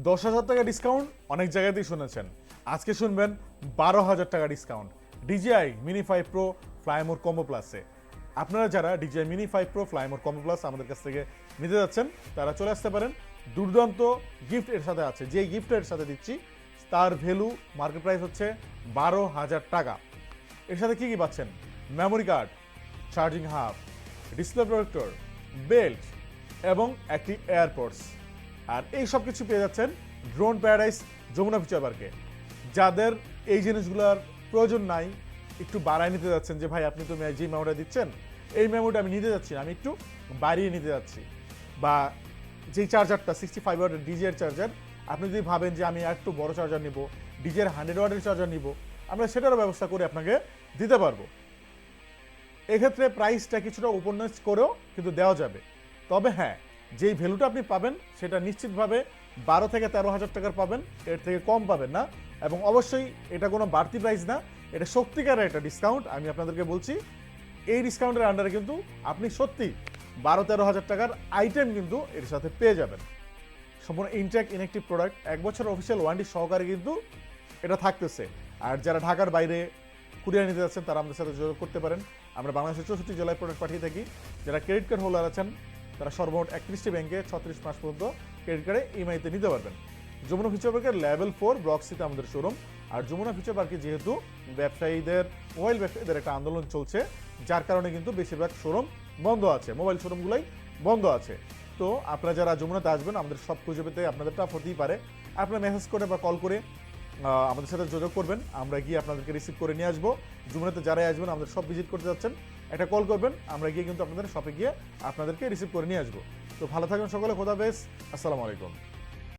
10,000 টাকা ডিসকাউন্ট অনেক জায়গাতেই শুনেছেন, আজকে শুনবেন 12,000 টাকা discount DJI mini 5 pro Fly More combo প্লাসে। আপনারা যারা DJI mini 5 pro Fly More combo plus আমাদের কাছ থেকে নিতে যাচ্ছেন তারা চলে আসতে পারেন। দুর্দান্ত গিফট এর সাথে আছে, যে গিফটের সাথে দিচ্ছি তার ভ্যালু মার্কেট প্রাইস হচ্ছে 12,000 টাকা। এর সাথে কি কি পাচ্ছেন? Memory card, charging hub, display protector, belt এবং একটি এয়ারপডস। আর এই সব কিছু পেয়ে যাচ্ছেন ড্রোন প্যারাডাইস যমুনা ফিচার পার্কে। যাদের এই জিনিসগুলোর প্রয়োজন নাই, একটু বাড়ায় নিতে যাচ্ছেন যে ভাই আপনি তো যে মেমোটা দিচ্ছেন এই মেমোটা আমি নিতে যাচ্ছি না, আমি একটু বাড়িয়ে নিতে যাচ্ছি, বা যেই চার্জারটা 65 ওয়াটের ডিজিআর চার্জার আপনি যদি ভাবেন যে আমি একটু বড় চার্জার নিব, ডিজিআর 100 ওয়াটের চার্জার নিব, আমরা সেটারও ব্যবস্থা করে আপনাকে দিতে পারবো। এক্ষেত্রে প্রাইসটা কিছুটা উপন্যাস করেও কিন্তু দেওয়া যাবে। তবে হ্যাঁ, যেই ভ্যালুটা আপনি পাবেন সেটা নিশ্চিতভাবে 12 থেকে 13,000 টাকার পাবেন, এর থেকে কম পাবেন না। এবং অবশ্যই এটা কোনো বাড়তি প্রাইস না, এটা সত্যিকারের একটা ডিসকাউন্ট। আমি আপনাদেরকে বলছি এই ডিসকাউন্টের আন্ডারে কিন্তু আপনি সত্যি 12-13,000 টাকার আইটেম কিন্তু এর সাথে পেয়ে যাবেন। সম্পূর্ণ ইনটেক ইনঅ্যাক্টিভ প্রোডাক্ট, 1 বছর অফিসিয়াল ওয়ারেন্টি সহকারে কিন্তু এটা থাকতেছে। আর যারা ঢাকার বাইরে কুরিয়ার নিতে যাচ্ছেন তারা আমাদের সাথে যোগাযোগ করতে পারেন। আমরা বাংলাদেশের 64 জেলায় প্রোডাক্ট পাঠিয়ে থাকি। যারা ক্রেডিট কার্ড হোল্ডার আছেন তারা সর্বমোট 31টি ব্যাংকে 36 মাস পর্যন্ত ক্রেডিট কার্ডে ইএমআইতে নিতে পারবেন। যমুনা ফিচার পার্কের লেভেল 4 ব্লক সিতে আমাদের শোরুম। আর যমুনা ফিচার পার্কে যেহেতু ব্যবসায়ীদের মোবাইল ব্যবসায়ীদের একটা আন্দোলন চলছে, যার কারণে কিন্তু বেশিরভাগ শোরুম বন্ধ আছে, মোবাইল শোরুমগুলোই বন্ধ আছে। তো আপনারা যারা যমুনাতে আসবেন আমাদের সব খুঁজে পেতে আপনাদের টাফ হতেই পারে। আপনারা মেসেজ করে বা কল করে আমাদের সাথে যোগাযোগ করবেন, আমরা গিয়ে আপনাদেরকে রিসিভ করে নিয়ে আসবো। যমুনাতে যারাই আসবেন আমাদের সব ভিজিট করতে যাচ্ছেন একটা কল করবেন, আমরা গিয়ে কিন্তু আপনাদের শপে গিয়ে আপনাদেরকে রিসিভ করে নিয়ে আসবো। তো ভালো থাকবেন সকলে, খোদা হাফেজ, আসসালামু আলাইকুম।